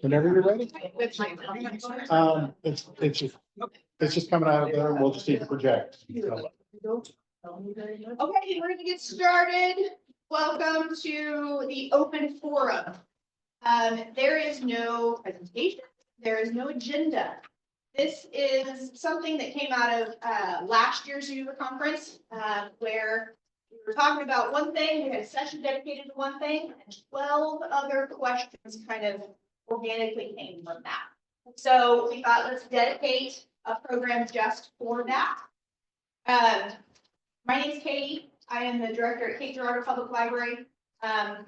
Whenever you're ready. It's just coming out of there. We'll just need to project. So. Okay, we're gonna get started. Welcome to the open forum. There is no presentation. There is no agenda. This is something that came out of last year's user conference, where we were talking about one thing, we had a session dedicated to one thing, and 12 other questions kind of organically came from that. So we thought, let's dedicate a program just for that. My name is Katie. I am the director at Cape Girardeau Public Library. I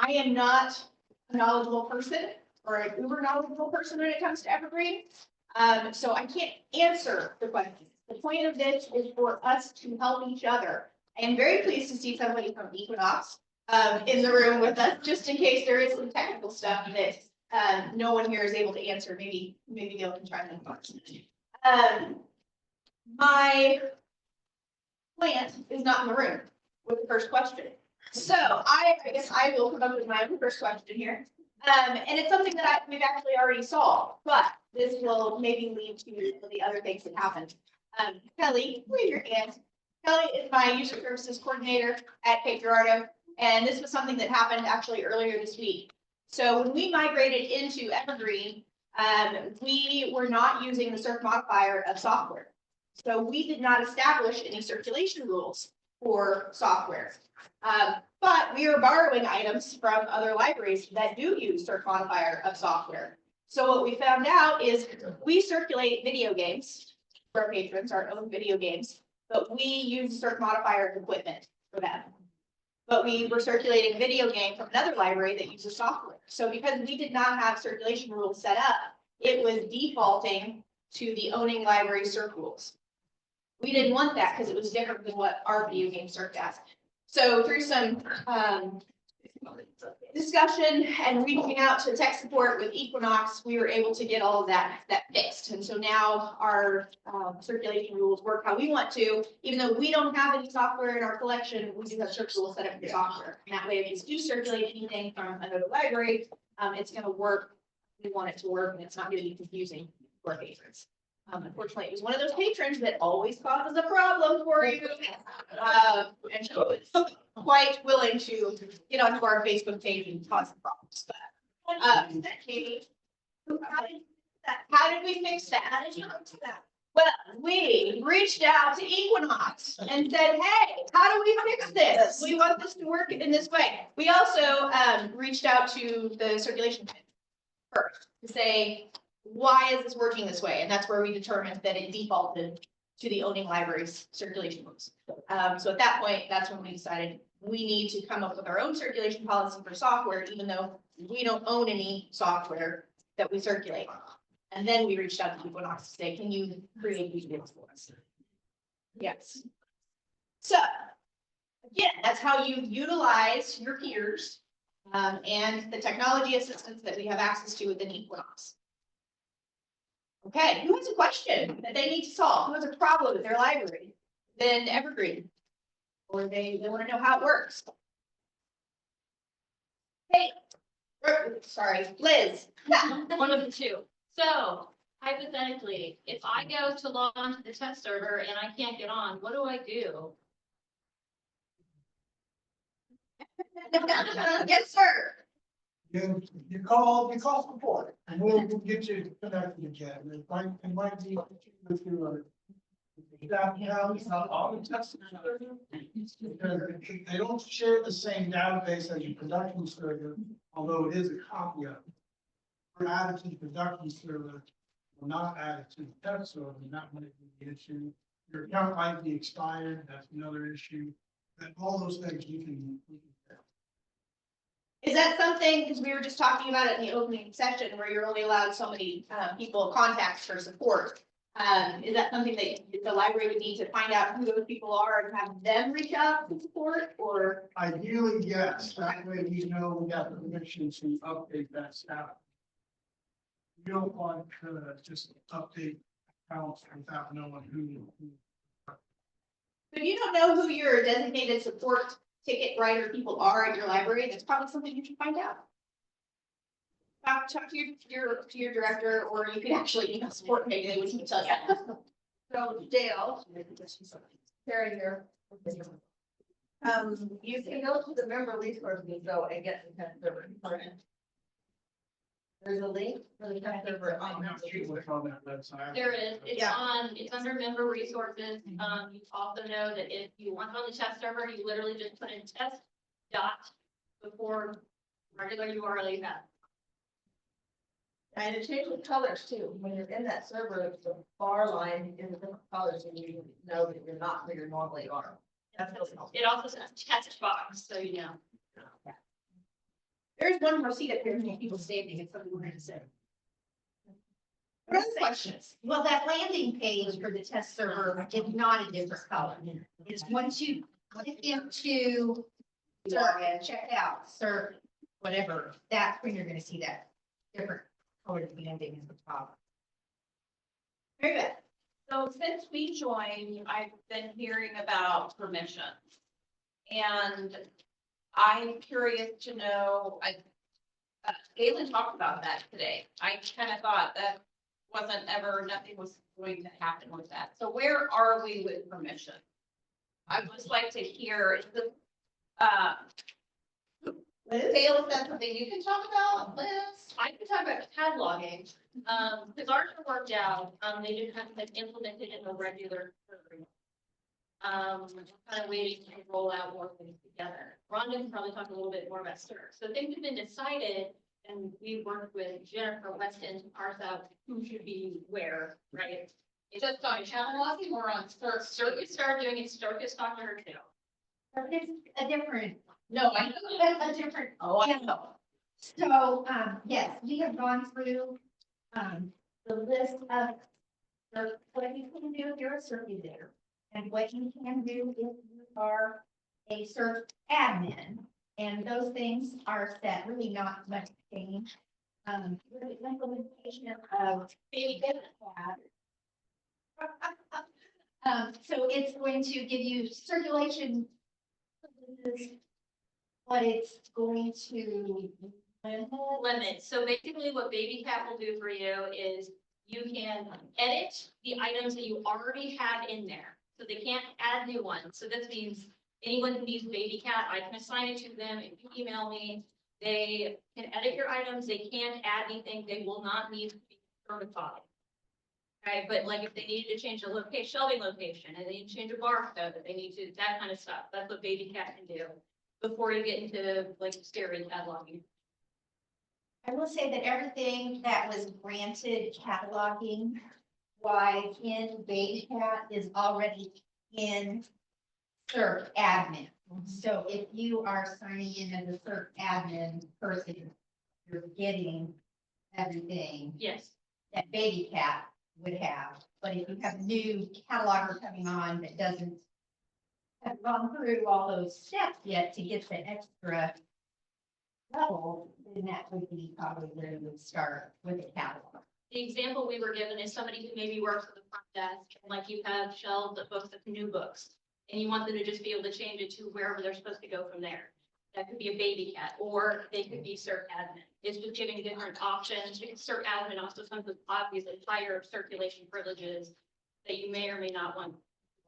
am not a knowledgeable person or an uber knowledgeable person when it comes to Evergreen. So I can't answer the questions. The point of this is for us to help each other. I am very pleased to see somebody from Equinox in the room with us, just in case there is some technical stuff that no one here is able to answer. Maybe they'll can try them first. My plant is not in the room with the first question. So I guess I will come up with my own first question here. And it's something that we've actually already solved, but this will maybe lead to the other things that happened. Kelly, raise your hand. Kelly is my user services coordinator at Cape Girardeau, and this was something that happened actually earlier this week. So when we migrated into Evergreen, we were not using the circ modifier of software. So we did not establish any circulation rules for software. But we are borrowing items from other libraries that do use circ modifier of software. So what we found out is we circulate video games for our patrons, our own video games, but we use circ modifier equipment for them. But we were circulating video game from another library that uses software. So because we did not have circulation rules set up, it was defaulting to the owning library circ rules. We didn't want that because it was different than what our video game circ does. So through some discussion and reaching out to tech support with Equinox, we were able to get all of that fixed. And so now our circulation rules work how we want to, even though we don't have any software in our collection, we do have circ rules set up for software. And that way, if you do circulate anything from another library, it's going to work. We want it to work, and it's not going to be confusing for our patrons. Unfortunately, it was one of those patrons that always causes a problem for you. And she was quite willing to get onto our Facebook page and cause some problems. But how did we fix that? How did you fix that? Well, we reached out to Equinox and said, hey, how do we fix this? We want this to work in this way. We also reached out to the circulation pin first to say, why is this working this way? And that's where we determined that it defaulted to the owning library's circulation rules. So at that point, that's when we decided we need to come up with our own circulation policy for software, even though we don't own any software that we circulate. And then we reached out to Equinox to say, can you create these rules for us? Yes. So again, that's how you utilize your peers and the technology assistance that we have access to within Equinox. Okay, who has a question that they need to solve? Who has a problem with their library? Then Evergreen, or they want to know how it works. Hey, sorry, Liz. One of the two. So hypothetically, if I go to log on to the test server and I can't get on, what do I do? Yes, sir. You call support, and we'll get you connected again. It might be with your That counts, not all the test server. Because they don't share the same database as your production server, although it is a copy of it. We're added to the production server, we're not added to the test server, and that might be the issue. Your account might be expired, that's another issue. And all those things we can fix. Is that something, because we were just talking about it in the opening session, where you're only allowed so many people contacts for support? Is that something that the library would need to find out who those people are and have them reach out for support, or? Ideally, yes, that way we know we got the permission to update that staff. We don't want to just update accounts without knowing who. If you don't know who your designated support ticket writer people are at your library, that's probably something you should find out. Talk to your director, or you could actually email support, maybe they would tell you. So Dale, Terry here. You can go to the member resources though and get the test server. There's a link for the test server I'm on not sure what's on that website. There is, it's Yeah. it's under member resources. You also know that if you want on the test server, you literally just put in test dot before regular URL you have. And it changes colors too. When you're in that server, the bar line is a different colors and you know that you're not where you normally are. That's really helpful. It also says test box, so you know. There's one more seat up here, and people standing, it's something we're gonna say. What other questions? Well, that landing page for the test server is not a different color. It's once you click into check out, serve, whatever, that's when you're gonna see that different colored landing at the top. Very good. So since we joined, I've been hearing about permissions. And I'm curious to know, Galen talked about that today. I kind of thought that wasn't ever, nothing was going to happen with that. So where are we with permission? I would just like to hear, is the, Dale, is that something you can talk about, Liz? I can talk about cataloging, because ours are worked out, they didn't have to implement it in a regular. Kind of waiting to roll out more things together. Rhonda can probably talk a little bit more about CERC. So things have been decided, and we worked with Jennifer Weston to parse out who should be where, right? It's Just on cataloging or on search? CERC is started doing it, CERC is talking to her too. But it's a different, No, I know. a different. Oh, I know. So, yes, we have gone through, the list of what you can do if you're a surveyor. And what you can do if you are a search admin, and those things are set, really not much change. The implementation of Baby so it's going to give you circulation. But it's going to limit. So basically what Baby Cat will do for you is you can edit the items that you already have in there. So they can't add new ones. So this means anyone who needs Baby Cat, I can assign it to them. If you email me, they can edit your items. They can't add anything. They will not need to be certified. Right, but like if they needed to change the location, shelving location, and they need to change a barcode, they need to, that kind of stuff. That's what Baby Cat can do before you get into like stereo cataloging. I will say that everything that was granted cataloging wise in Beige Cat is already in CERC admin. So if you are signing in as a CERC admin person, you're getting everything Yes. that Baby Cat would have. But if you have a new cataloger coming on that doesn't have gone through all those steps yet to get the extra level, then that would be probably where you would start with a catalog. The example we were given is somebody who maybe works at the front desk, and like you have shelves of books, of new books, and you want them to just be able to change it to wherever they're supposed to go from there. That could be a Baby Cat, or they could be CERC admin. It's just giving different options. Because CERC admin also comes with obviously higher circulation privileges that you may or may not want.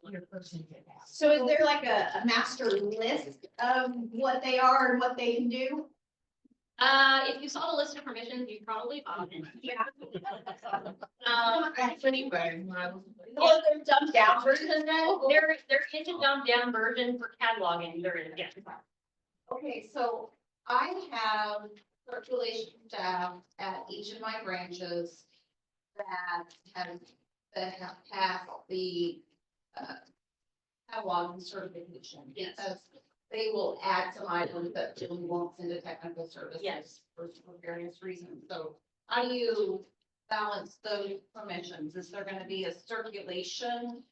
Your person could have. So is there like a master list of what they are and what they can do? If you saw the list of permissions, you probably bought it. Yeah. Anyway, when I was. Or they're dumbed down version then? There is a dumbed down version for cataloging, there is, yes. Okay, so I have circulation staff at each of my branches that have passed the catalog certification. Yes. Because they will add some items that Jim wants into technical services. Yes. For various reasons. So how do you balance those permissions? Is there gonna be a circulation?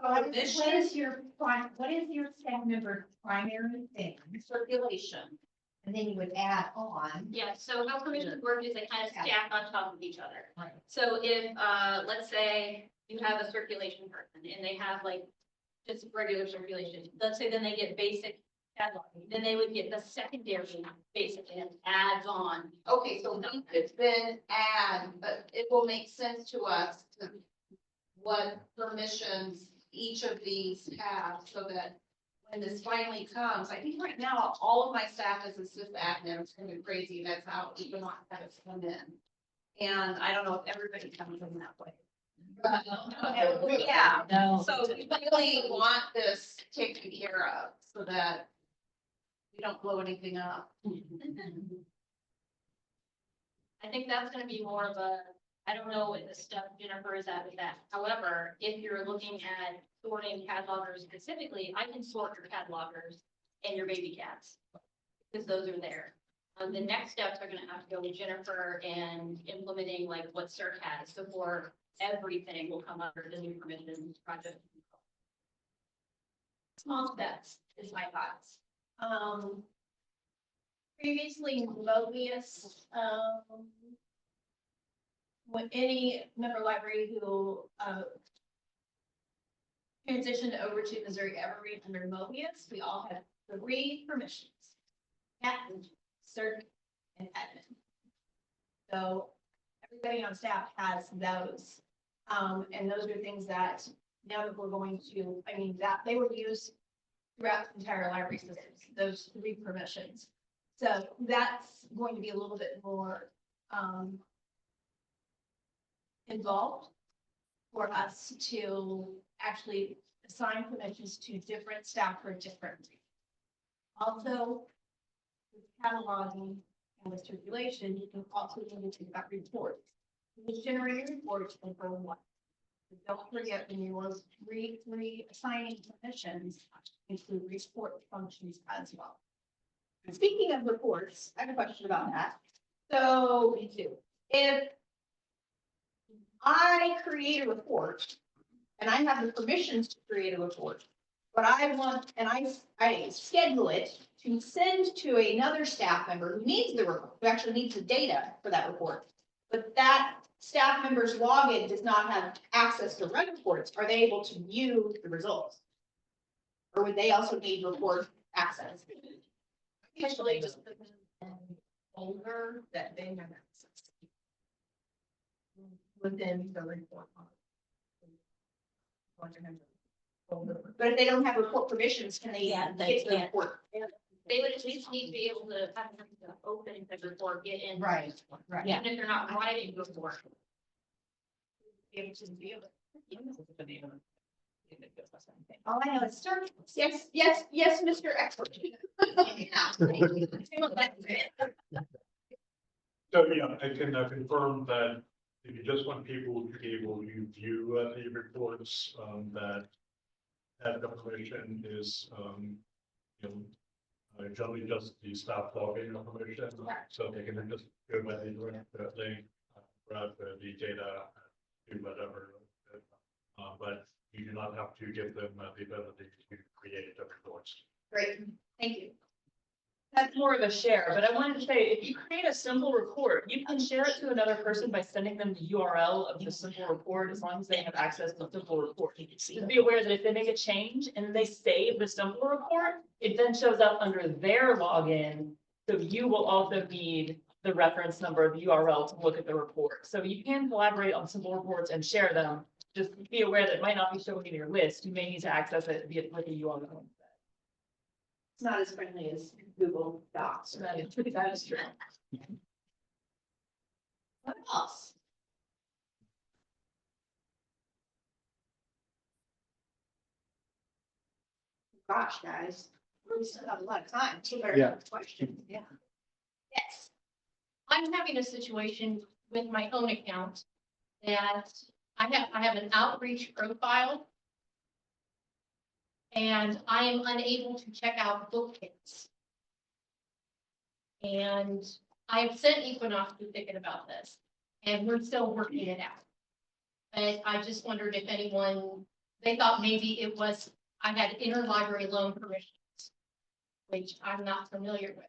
What Permission, is your, what is your staff member's primary thing? circulation. And then you would add on. Yeah, so how permissions work is they kind of stack on top of each other. Right. So if, let's say you have a circulation person and they have like just regular circulation, let's say then they get basic cataloging, then they would get the secondary basic and adds on. Okay, so we could then add, but it will make sense to us to what permissions each of these have, so that when this finally comes, I think right now, all of my staff is assist admin, it's gonna be crazy, that's how even I have it come in. And I don't know if everybody comes in that way. But, yeah, No. so we really want this taken care of, so that we don't blow anything up. I think that's gonna be more of a, I don't know what the stuff Jennifer is at with that. However, if you're looking at sorting catalogers specifically, I can sort your catalogers and your baby cats. Because those are there. The next steps are gonna have to go with Jennifer and implementing like what CERT has, so for everything will come under the new permissions project. Small steps is my thoughts. Previously Mobius, when any member library who, transitioned over to Missouri Evergreen under Mobius, we all had 3 permissions. Captain, cert, and admin. So everybody on staff has those. And those are things that now that we're going to, I mean, that they were used throughout the entire library system, those 3 permissions. So that's going to be a little bit more, involved for us to actually assign permissions to different staff for different reasons. Also, with cataloging and with circulation, you can also need to think about reports. You generate reports over what? Don't forget when you are reassigning permissions, include report functions as well. Speaking of reports, I have a question about that. So, me too. If I create a report and I have the permissions to create a report, but I want, and I schedule it to send to another staff member who needs the report, who actually needs the data for that report. But that staff member's login does not have access to run reports. Are they able to view the results? Or would they also need report access? Usually just put them in folder that they have access to. Within the report. But if they don't have report permissions, can they Yeah, they get the can't. report? They would at least need to be able to have them to open the report, get in. Right. Yeah. Even if they're not writing before. Be able to view it. All I know is search. Yes, yes, yes, Mr. Expert. So, yeah, I can confirm that if you just want people to be able to view the reports, that the permission is, generally just the staff login information. So they can just go by the direct link, grab the data, do whatever. But you do not have to give them the ability to create the reports. Great, thank you. That's more of a share, but I wanted to say, if you create a simple report, you can share it to another person by sending them the URL of the simple report, as long as they have access to the simple report. Just be aware that if they make a change and they save the simple report, it then shows up under their login. So you will also need the reference number of the URL to look at the report. So you can collaborate on simple reports and share them. Just be aware that it might not be showing in your list. You may need to access it via with a URL. It's not as friendly as Google Docs. That is true. What else? Gosh, guys, we still have a lot of time. So better Yeah. questions. Yeah. Yes. I'm having a situation with my own account that I have an outreach profile. And I am unable to check out book kits. And I have sent Equinox to Thicket about this, and we're still working it out. But I just wondered if anyone, they thought maybe it was, I had interlibrary loan permissions, which I'm not familiar with.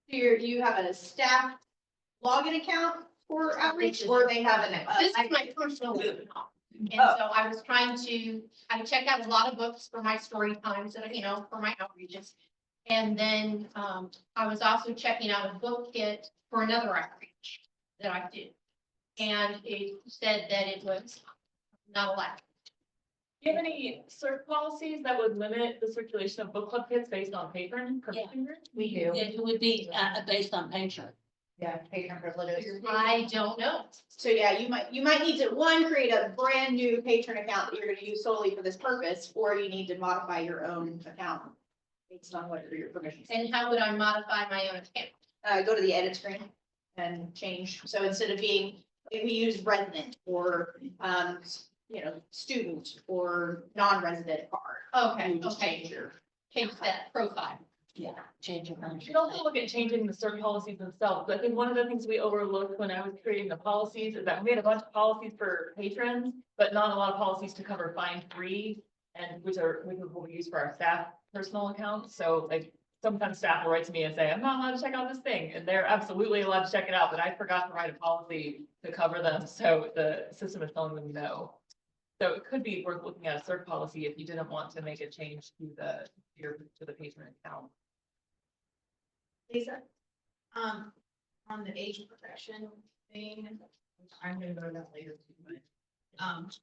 You have a staff login account for outreach, or they have an? This is my personal account. And so I was trying to, I check out a lot of books for my story times that, for my outreaches. And then, I was also checking out a book kit for another outreach that I do. And it said that it was not allowed. Do you have any cert policies that would limit the circulation of book club kits based on patron permission? We do, It would be based on patron. yeah, patron privileges. I don't know. So yeah, you might need to, one, create a brand new patron account that you're gonna use solely for this purpose, or you need to modify your own account based on what your permissions. And how would I modify my own account? Go to the edit screen and change. So instead of being, if we use resident or, student or non-resident card. Okay, You just okay, change your. change that profile. Yeah, change your You function. should also look at changing the cert policies themselves. But I think one of the things we overlooked when I was creating the policies is that we had a bunch of policies for patrons, but not a lot of policies to cover find free, and which are what we use for our staff personal accounts. So like sometimes staff will write to me and say, I'm not allowed to check out this thing, and they're absolutely allowed to check it out, but I forgot to write a policy to cover them, so the system is telling them no. So it could be worth looking at a cert policy if you didn't want to make a change to the patron account. Lisa, on the age protection thing, which I'm gonna go to that later too, but,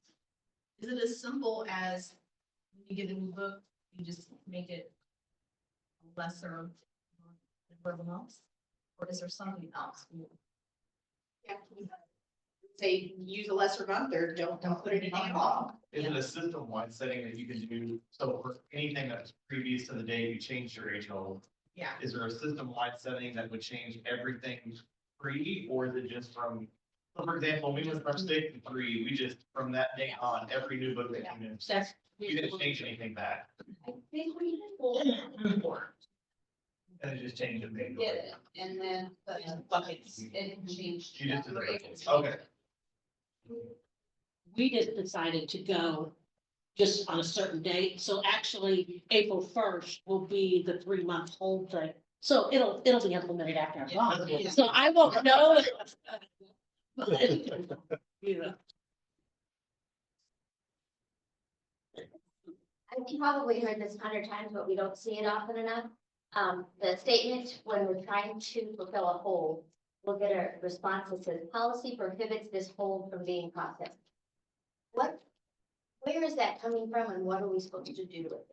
is it as simple as when you get a new book, you just make it lesser number of months? Or is there something else? Say, use a lesser month or don't put anything at all. Is it a system-wide setting that you can do, so for anything that's previous to the day you changed your age level? Yeah. Is there a system-wide setting that would change everything free, or is it just from, so for example, we went from 6 to 3, we just, from that day on, every new book that came in, That's. you didn't change anything back, I think we did more. and it just changed the name. Did it, and then the buckets, it changed. You just did the We're able buckets. to- Okay. We just decided to go just on a certain date. So actually, April 1st will be the 3-month hold thing. So it'll be implemented after I'm gone. Yeah. So I won't know. Yeah. I've probably heard this 100 times, but we don't see it often enough. The statement, when we're trying to fulfill a hold, we'll get a response that says, policy prohibits this hold from being processed. Where is that coming from and what are we supposed to do with it?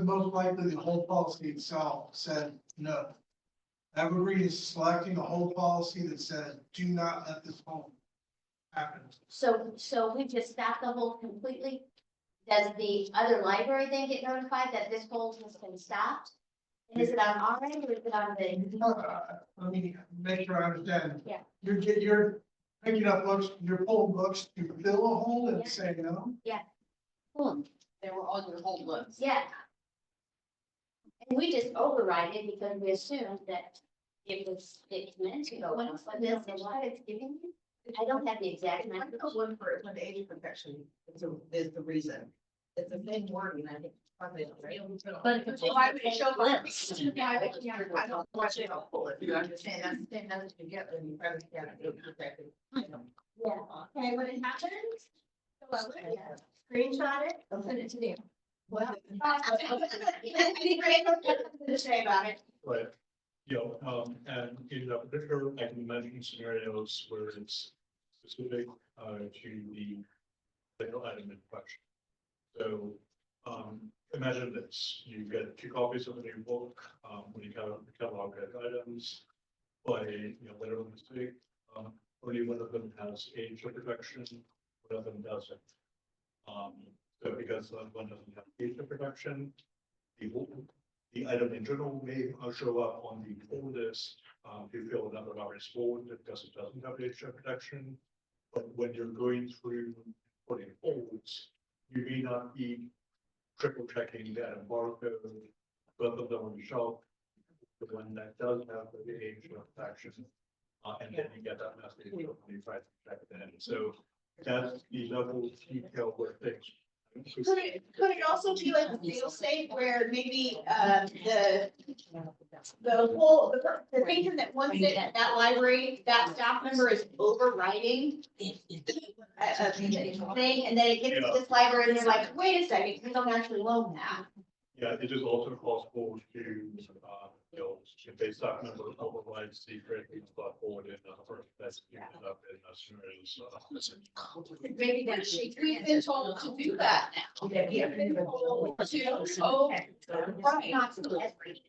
Most likely the whole policy itself said no. Evergreen is selecting a whole policy that says, do not let this hold happen. So we just stop the hold completely? Does the other library then get notified that this hold has been stopped? And is it on our end or is it on the? Let me make sure I understand. Yeah. You're picking up books, you're pulling books to fill a hole and Yeah. say no? They were on your whole list. Yeah. And we just override it because we assumed that it's meant to go on, but this is what it's giving you. I don't have the exact number. One for, when the age protection is the reason. It's the same wording, I think. Probably. But if it's. So why would it show up on our Lips. list? Yeah, I don't watch it, I'll pull it. You understand? That's the same message you get when you probably get it protected. Yeah. Okay, when it happens, Screenshot it, I'll send it to you. well. Any great to say about it? But, and in the particular, I can imagine scenarios where it's specific to the item in question. So Imagine this, you get 2 copies of a new book, when you catalog items by, literal mistake. Only one of them has age of production, one of them doesn't. So because one doesn't have age of production, the item in general may show up on the pull list, if you feel another hour is full, because it doesn't have age of production. But when you're going through putting holds, you may not be triple checking that barcode, both of them on the shelf. The one that does have the age of action, and then you get that message when you try to check it in. So that's the level of detail where things. Could it also be like a fail safe where maybe, the patron that wants it at that library, that staff member is overriding a thing, and then it gets to this library and they're like, wait a second, we don't actually loan that. Yeah, it is also possible to, if they start member override secret, we start forward in the first, that's you end up in a series. Maybe that we've been told to do that now. We have been told to, right, not to every.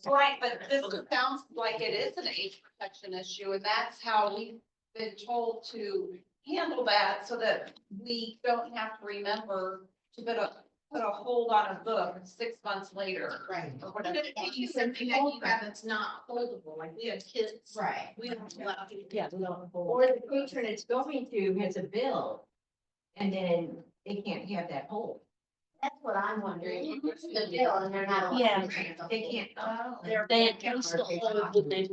Right, but this sounds like it is an age protection issue, and that's how we've been told to handle that, so that we don't have to remember to put a hold on a book 6 months later. Right. Or But whatever. if it be something that you have that's not holdable, like we have kids. Right. We don't allow people. Yeah, or the patron it's going to has a bill, and then they can't have that hold. That's what I'm wondering. The bill and they're not. allowed Yeah. to- They can't. They used to hold, but they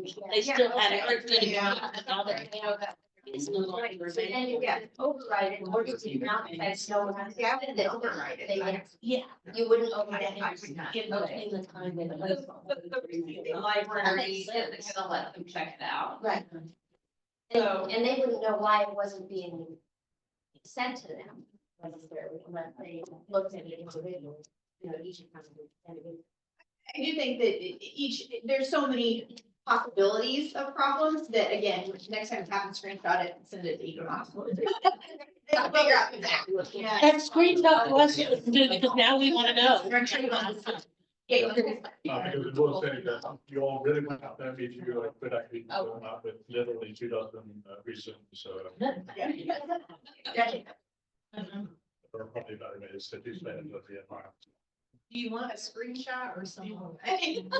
still had it good and Yeah. good, now that they know that it's no longer So then you available. get overridden, or you do not, that's no one. Yeah, they override it. They get- Yeah, You wouldn't override it. give them the time they. The library isn't gonna let them check it out. Right. So- And they wouldn't know why it wasn't being sent to them necessarily, unless they looked at it individually, each kind of individual. I do think that there's so many possibilities of problems that, again, next time you have to screenshot it and send it to Econos. They'll figure out exactly what's going on. And screenshot us, because now we wanna know. Because it will say that you all really want to have that meet you, but actually, not with literally 2 dozen reasons, so. Or probably better ways to do that of the environment. Do you want a screenshot or something?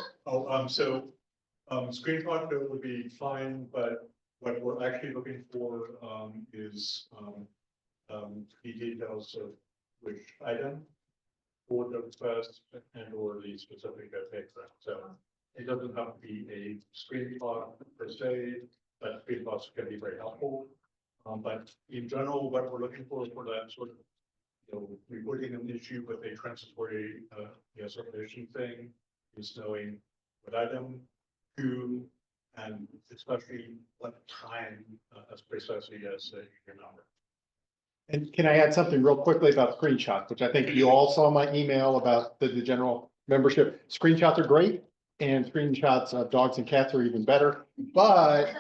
Screen photo would be fine, but what we're actually looking for, is, the details of which item for the request and or the specific picture. So it doesn't have to be a screenshot per se, but screenshots can be very helpful. But in general, what we're looking for that sort of, reporting an issue with a transitory, circulation thing is knowing what item, who, and especially what time, as precisely as your number. And can I add something real quickly about screenshots, which I think you all saw my email about the general membership. Screenshots are great, and screenshots of dogs and cats are even better. But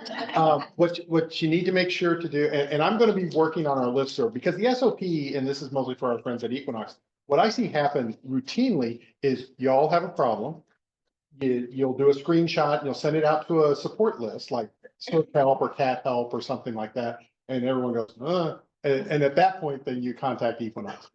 what you need to make sure to do, and I'm going to be working on our listserv, because the SOP, and this is mostly for our friends at Equinox, what I see happen routinely is you all have a problem. You'll do a screenshot, you'll send it out to a support list like Swift Help or Cat Help or something like that, and everyone goes, and at that point, then you contact Equinox.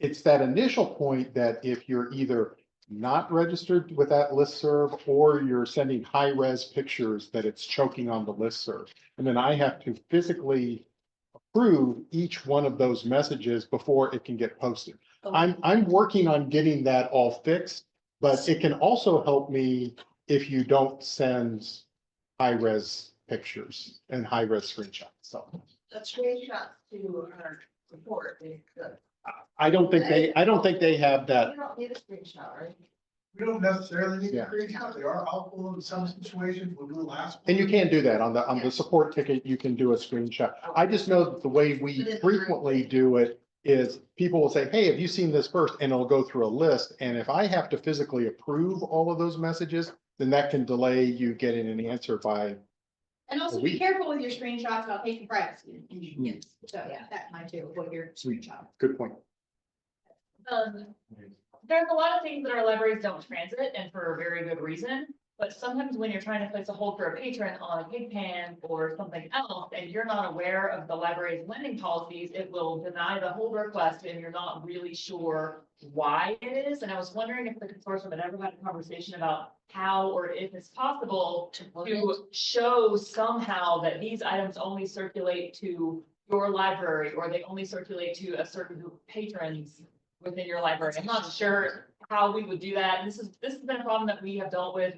It's that initial point that if you're either not registered with that listserv or you're sending high-res pictures, that it's choking on the listserv. And then I have to physically approve each one of those messages before it can get posted. I'm working on getting that all fixed, but it can also help me if you don't send high-res pictures and high-res screenshots. So The screenshots to our report, I don't think they have that. you don't need a screenshot, right? We don't necessarily need to Yeah. create out. They are helpful in some situations. We'll do a last. And you can do that on the support ticket, you can do a screenshot. I just know that the way we frequently do it is people will say, hey, have you seen this first? And it'll go through a list. And if I have to physically approve all of those messages, then that can delay you getting an answer by. And also be careful with your screenshots about patient privacy. So yeah, that might too, what your screenshot. Good point. There's a lot of things that our libraries don't transit and for a very good reason. But sometimes when you're trying to place a hold for a patron on a pig pen or something else, and you're not aware of the library's lending policies, it will deny the hold request and you're not really sure why it is. And I was wondering if the consortium had ever had a conversation about how or if it's possible to show somehow that these items only circulate to your library or they only circulate to a certain group of patrons within your library. I'm not sure how we would do that. And this has been a problem that we have dealt with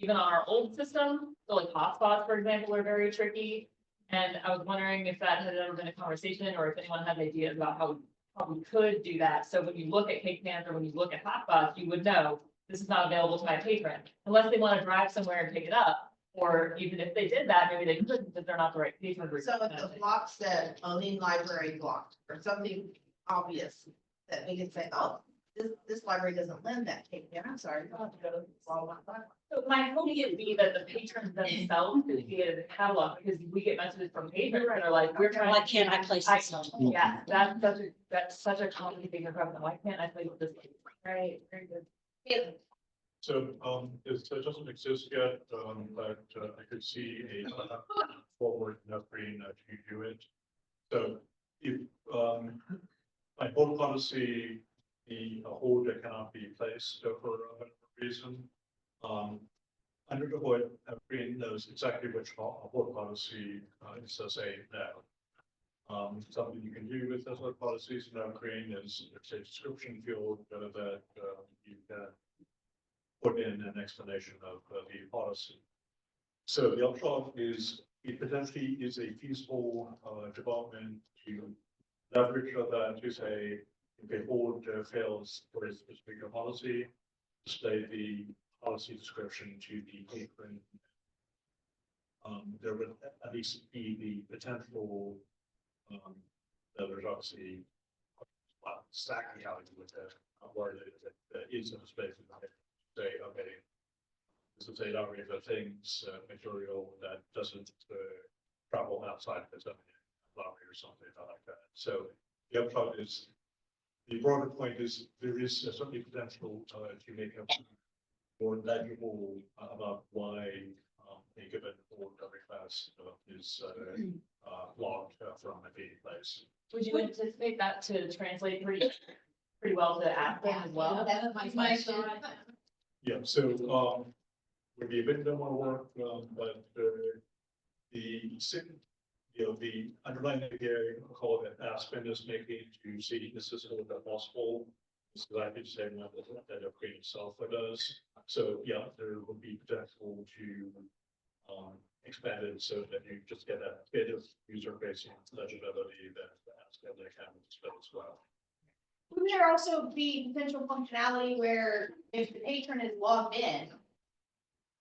even on our old system. So like hotspots, for example, are very tricky. And I was wondering if that had ever been a conversation or if anyone had ideas about how we could do that. So when you look at cake pans or when you look at hotspots, you would know this is not available to my patron unless they want to drive somewhere and pick it up. Or even if they did that, maybe they couldn't because they're not the right patron group. So if the block said owning library blocked or something obvious that we could say, oh, this library doesn't lend that cake, yeah, I'm sorry, you have to go to Walmart. So my hope would be that the patrons themselves could be in the catalog, because we get messages from patrons that are like, we're trying. Why can't I place this on? Yeah, that's such a common thing in government. Why can't I play with this? Right, very good. So, it doesn't exist yet, but I could see a forward Evergreen to do it. So if, by hold policy, the holder cannot be placed for whatever reason. Under the hood, Evergreen knows exactly which hold policy is to say no. Something you can do with those hold policies in Evergreen is it's a description field that you can put in an explanation of the policy. So the upshot is it potentially is a feasible development to leverage that to say if a board fails for a specific policy, display the policy description to the patron. There would at least be the potential that there's obviously stacking out with that where that is in a space and say, okay, this is a library of things, material that doesn't travel outside of the library or something like that. So the upshot is, the broader point is there is certainly potential to make a more legible about why a given board request is logged from a database. Would you anticipate that to translate pretty well to Aspen as well? That's my question. Yeah, so would be a bit more work, but the underlying idea, call it Aspen is making to see this is all that possible. This is exactly the same one that Evergreen itself does. So yeah, there would be potential to expand it so that you just get a bit of user facing legibility that Aspen can display as well. Would there also be potential functionality where if the patron is logged in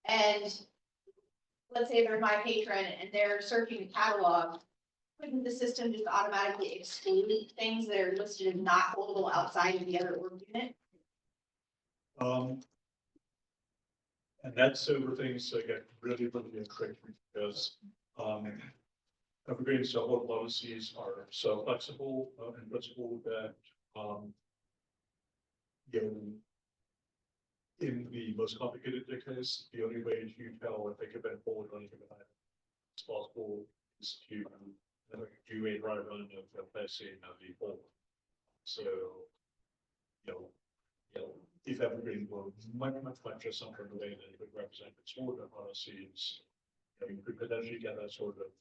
and let's say they're my patron and they're searching the catalog, couldn't the system just automatically exclude things that are listed as not holdable outside of the other org unit? And that's where things get really tricky because Evergreen's whole policies are so flexible in principle that in the most complicated case, the only way to tell if they could be forward on given item as possible is to do a dry run of placing the hold. So, if Evergreen were much just something the way that it would represent its order policies, you could potentially get that sort of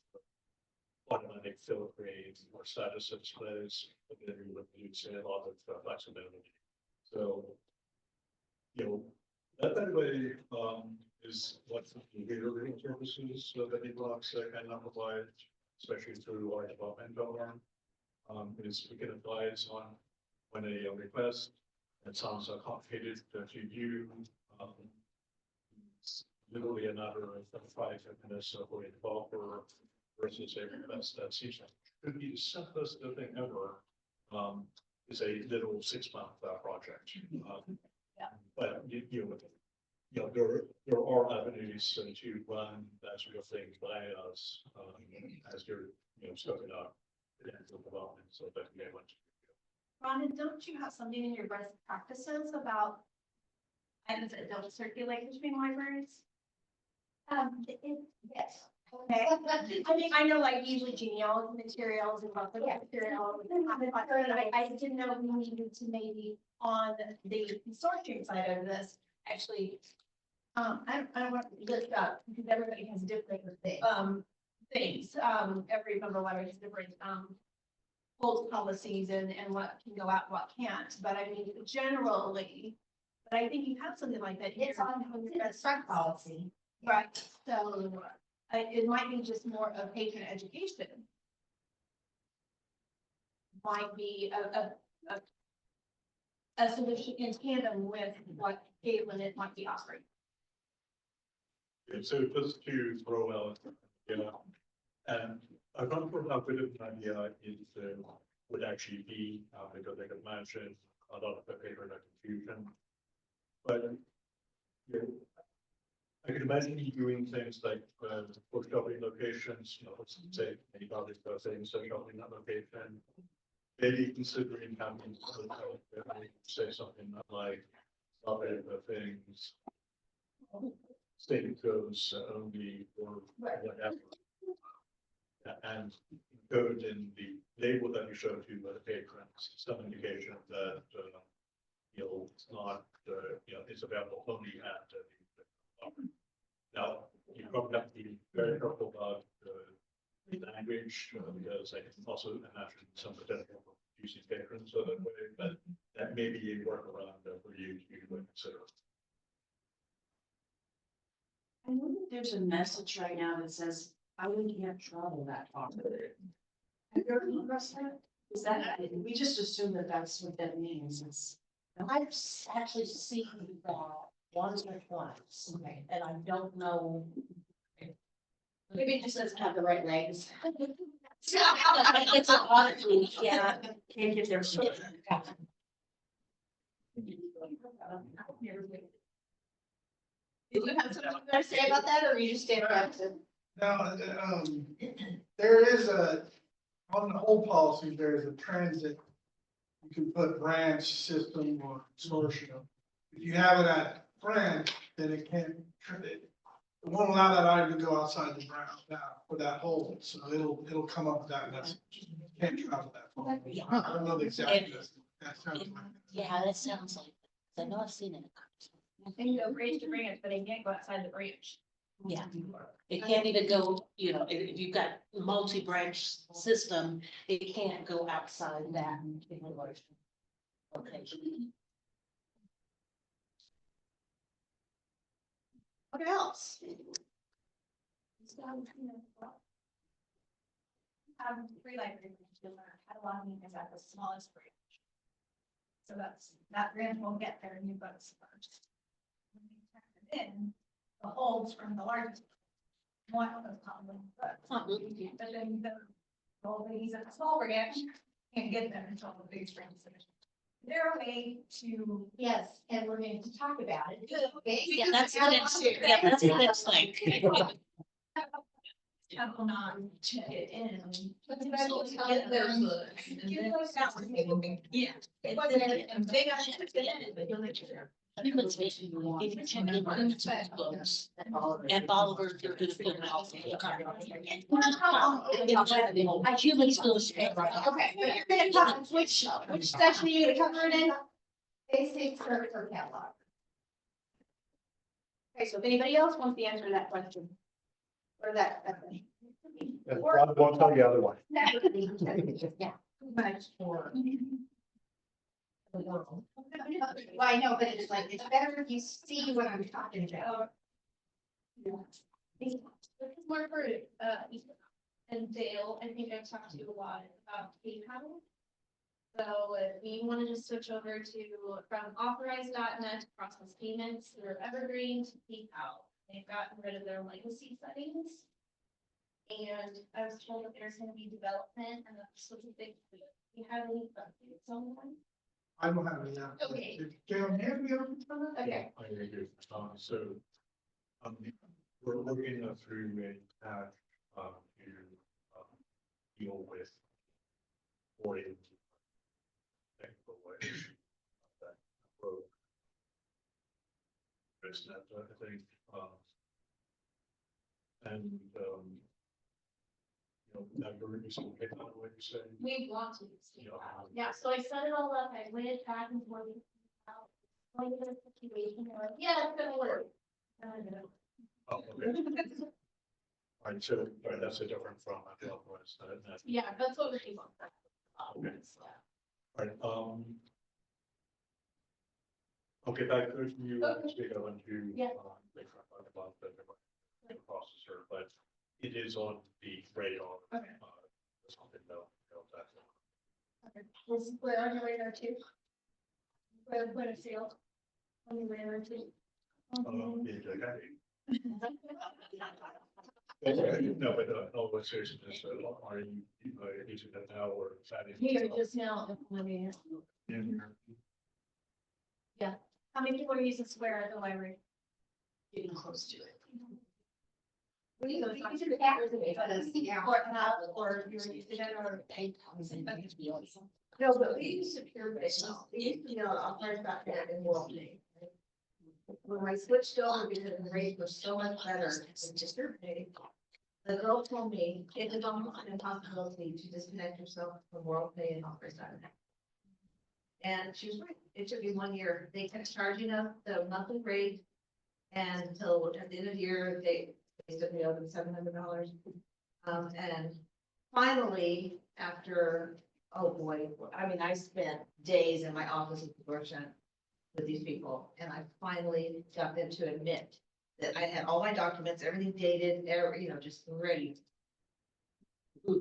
automatic filtering or status displays, but then you would use a lot of flexibility. So, that by the way is what the data reading services that the blocks can now provide, especially through our development arm. Is we can advise on when a request that sounds complicated to you. It's literally a matter of 5 minutes for a developer versus a request that seems could be the simplest thing ever. Is a little 6-month project. But there are avenues to run that sort of thing by us as you're scoping out potential development so that we want to. Rhonda, don't you have something in your best practices about items that don't circulate between libraries? Yes. Okay. I mean, I know like usually genealogy materials and lots of materials. I didn't know we needed to maybe on the consortium side of this, actually. I don't want to list up because everybody has different things. Every member library has different, holds policies and what can go out, what can't, but I mean, generally, but I think you have something like that. It's on the front policy. Right, so it might be just more of patient education. Might be a solution in tandem with what Caitlin it might be offering. Yeah, so just to throw out, yeah, and I'm not sure how good of an idea it would actually be, because I can imagine a lot of the paper confusion. But yeah, I can imagine you doing things like workshopping locations, you know, let's say anybody does things, so shopping that location. Maybe considering having say something like stop it the things. State codes only or whatever. And code in the label that you show to the patrons, some indication that you know, it's not you know, it's available only at the now, you probably have to be very careful about the language, because I can also imagine some potential using patrons so that way, but that may be a workaround for you to consider. I know that there's a message right now that says, I wouldn't have trouble that far. Have you ever come across that? Is that, we just assume that that's what that means. It's, I've actually seen that once or twice, and I don't know. Maybe it just doesn't have the right legs. It's an oddity, yeah. can't get their. Did you have something you want to say about that, or are you just stand corrected? Now, there is on the whole policy, there's a transit. You can put branch, system, or consortium. If you have it at branch, then it can't, it won't allow that item to go outside the branch now for that hold, so it'll come up with that message. Can't travel that far. I don't know the exact. That sounds like. Yeah, that sounds like, I know I've seen it. I think go branch to branch, but it can't go outside the branch. Yeah, it can't even go, you know, if you've got multi-branch system, it can't go outside that. Okay. What else? Free library cataloging is at the smallest branch. So that branch won't get their new books first. When you turn it in, the holds from the largest. One of those probably, but then the old ladies at the small branch can't get them until the big branch is finished. Is there a way to? Yes, and we're going to talk about it. Okay. Yeah, that's the next, yeah, that's the next thing. Have on to get in. But eventually get those books. Yeah. It wasn't a big action to get in, but you'll make sure. I think what's making me want to check in on the books. And Oliver, they're gonna put it off. I human schools. Okay, but you're gonna talk, which section are you gonna cover it in? Basic search for catalog. Okay, so if anybody else wants the answer to that question. Or that. And one won't tell the other one. Yeah. Too much for. Well, I know, but it's like, it's better if you see what I'm talking about. This is more for, and Dale, I think I've talked to you a lot about PayPal. So if we wanted to switch over to, from authorized.net to process payments through Evergreen to PayPal, they've gotten rid of their legacy settings. And I was told that there's gonna be development and that's specific, you have any updates on that? I don't have any. Okay. Can I have the other? Okay. I agree. So, we're looking through a patch, to, deal with. 40. address that, I think, and, that you're really still picking on what you say. We want to. Yeah. Yeah, so I set it all up, I went back and forth. Like the situation, they're like, yeah, it's gonna work. And I go, Oh, okay. All right, so, all right, that's a different from, I feel, that, yeah, that's what we're doing. Okay. all right, okay, back to you, Okay. speak up and to, Yeah. make sure I talk about the processor, but it is on the radar. Okay. Something about that. Is where on your radar too? Where the point of sale? On your radar too? Yeah, okay. No, but, no, but seriously, are you, using that now or? We are just now implementing it. Yeah. How many people are using Square at the library? Getting close to it. We use it after the or you're using it or. No, but we use secure base. I'll turn back that in world name. When I switched over because the rate was so much better, than just their pay. The girl told me it is almost an impossibility to disconnect yourself from world pay and office that. And she was right. It took me 1 year. They kept charging us the monthly rate. And until at the end of the year, they took me over $700. And finally, after, oh boy, I mean, I spent days in my office at the workshop with these people, and I finally got them to admit that I had all my documents, everything dated, just ready.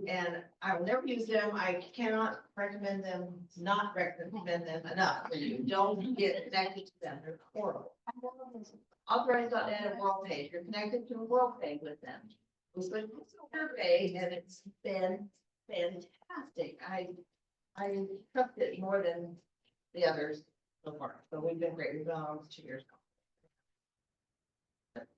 And I will never use them. I cannot recommend them, not recommend them enough. You don't get connected to them. They're horrible. Authorize.net and WorldPay. You're connected to WorldPay with them. We switched to WorldPay and it's been fantastic. I trust it more than the others so far. So we've been great. We've been on almost 2 years now.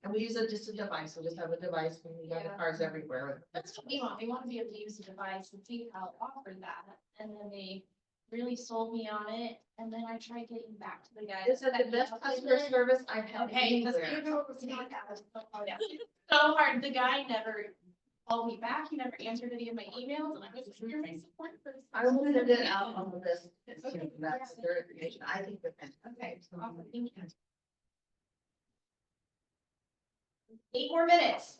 And we use just a device. We just have a device and we got the cards everywhere. That's what we want. We want to be able to use the device and see how it offered that. And then they really sold me on it. And then I tried getting back to the guy. This is the best customer service I've had Okay, that's anywhere. so hard. The guy never called me back. He never answered any of my emails. And I was your support person. I will send it out on the list. Okay. That's their information. I think they're fantastic. Okay, awesome. Thank you. 8 more minutes.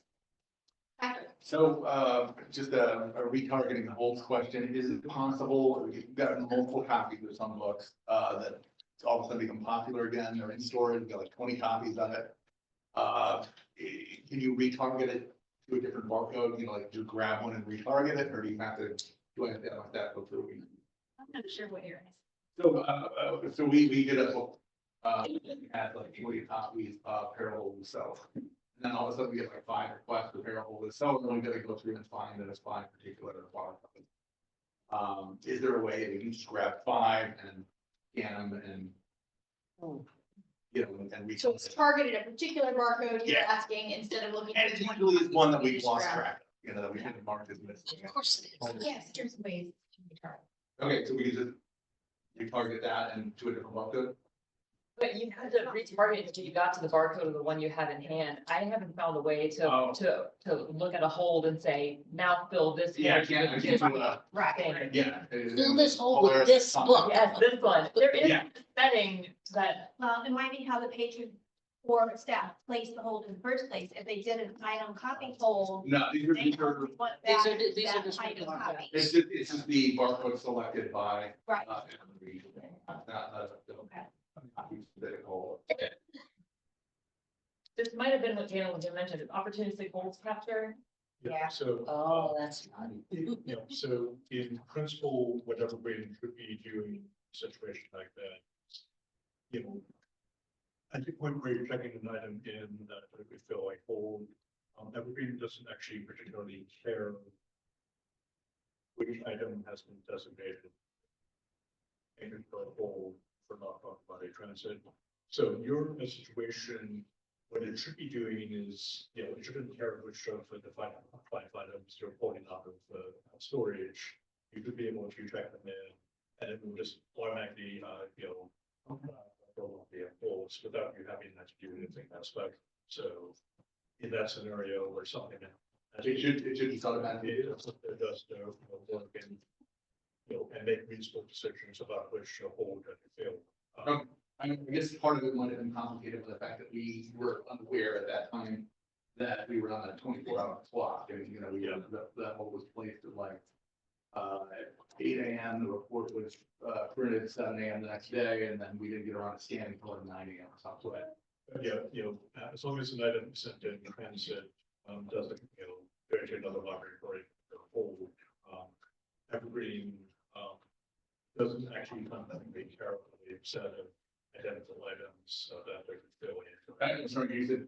Patrick. So, just a retargeting the Holt's question, is it possible, you've got multiple copies of some books, that all of a sudden become popular again, they're in storage, you've got like 20 copies of it. Can you retarget it to a different barcode, like just grab one and retarget it, or do you have to do anything like that go through? I'm not sure what you're asking. So we did a book, had like 20 copies of Parable of Self. And then all of a sudden we get like 5 requests for Parable of Self, and then we gotta go through and find that it's 5 particular product. Is there a way that you can just grab 5 and scan them and, and we. So it's targeted a particular barcode you're Yeah. asking instead of looking. And at it 20 usually is one that you we've just lost grab. track of, that we didn't mark as missing. Of course it is. Yes, there's ways to retarget. Okay, so we can just retarget that and to a different barcode? But you had to retarget until you got to the barcode of the one you had in hand. I haven't found a way Oh. to look at a hold and say, now fill this. Yeah, I hold can't with do this that. thing." Yeah. Fill this hole with this book. Yes, this one. There is Yeah. a setting that, Well, it might be how the patron or staff placed the hold in the first place. If they did an item copy hold. No, They these are, want These that, are- these are that just item regular copy. it's just the barcode selected by. Right. Evergreen. Not the Okay. copies that it holds. this might have been what Daniel mentioned, opportunistic holds capture. Yeah. So. Oh, that's fun. So in principle, what Evergreen should be doing in a situation like that, I think when we're checking an item in that we feel like hold, Evergreen doesn't actually particularly care which item has been designated and hold for not body transit. So you're in a situation, what it should be doing is, it shouldn't care which of the five items you're pulling out of storage. You could be able to check them in, and it will just automatically, go off the full. books without you having to do anything else, but, so in that scenario where something. It should be automatically. It does, work and, and make reasonable decisions about which hold and fail. I guess part of it might have been complicated by the fact that we were unaware at that time that we were on a 24-hour clock, and, we, that hold was placed at like, at 8 AM, the report was, printed at 7 AM the next day, and then we didn't get around to scanning until like 9 AM or something. Yeah, as long as an item is sent in transit, doesn't, go to another library for a hold. Evergreen, doesn't actually come that very carefully set of identical items that they're filling. I'm sorry, you said,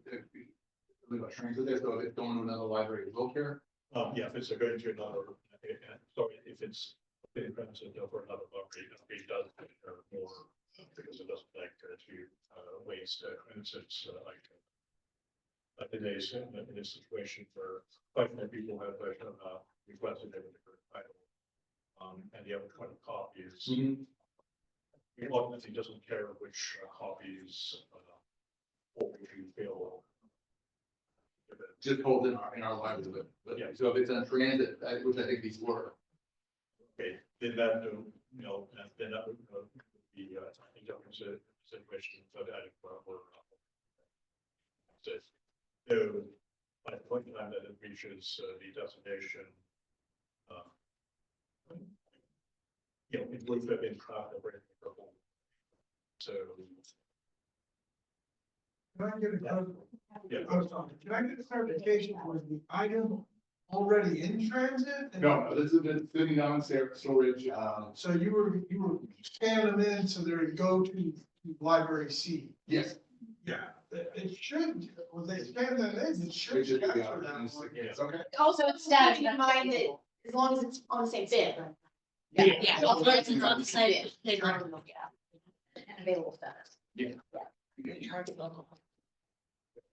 transit there, so if it's going to another library, it will care? Yeah, if it's going to another, sorry, if it's in transit for another library, it does more, because it doesn't like to waste transit item. In a situation where quite many people have requested a different title, and you have 20 copies. It ultimately doesn't care which copies, or which you feel. Just hold in our library, but Yeah. so if it's in transit, which I think these were. Okay, then that, and then that would be, I think that was a situation that I were. So, by the point in time that it reaches the destination, it would have been tracked over. So. Can I get a, Yeah. can I get a clarification, was the item already in transit? No, this has been sitting down storage, So you were scanning them in, so they would go to library C? yes. Yeah, it should, when they scan that in, it It should should be, capture that. it's okay. Also, it's keeping in mind that as long as it's on the same bid. Yeah, all rights and on the same, they are. And available status. Target local.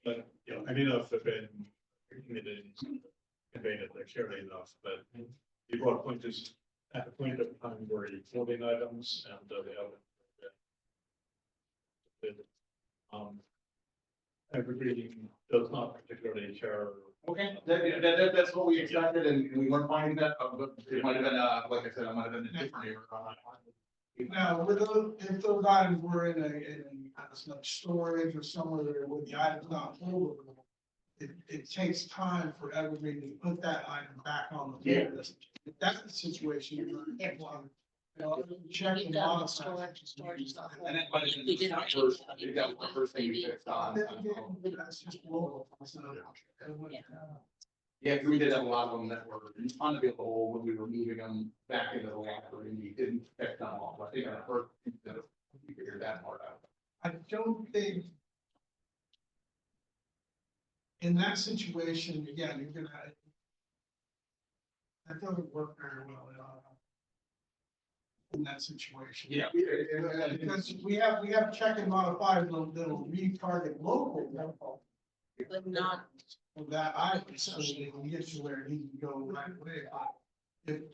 But, I mean, if they've been committed, conveyed it clearly enough, but the broad point is at the point of time where you're holding items and they haven't. Everybody does not particularly care. Okay, that's what we expected, and we weren't finding that, but it might have been, like I said, it might have been a different error. Now, with those, if those items were in like storage or somewhere where the item's not holdable, it takes time for Evergreen to put that item back on the Yeah. list. If that's the situation, you're going check You've and done modify. storage is not. And that might have been We did not. first, I think that was the first thing we fixed on. That's just local. So, Yeah, 'cause we did have a lot of them that were unavailable when we were moving them back into the library, and we didn't pick them all. I think on the first, we figured that part out. I don't think. In that situation, again, you're gonna. That doesn't work very well at all. In that situation. Yeah. Because we have check and modify that'll retarget local. But not. For that item, so they can get to where it needs to go right away.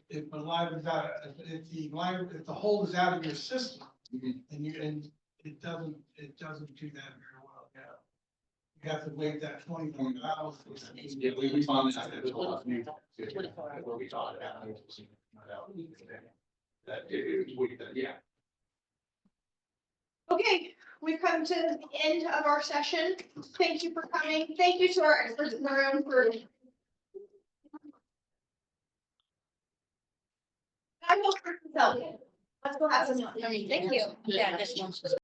If the library got, if the hold is out of your system, Mhm. and it doesn't do that very well, yeah. You have to wait that 24 hours. Yeah, we found that there was a lot of new. Where we thought about. That yeah. Okay, we've come to the end of our session. Thank you for coming. Thank you to our experts in the room for. I will. Let's go have some. Thank you. Yeah, this one's.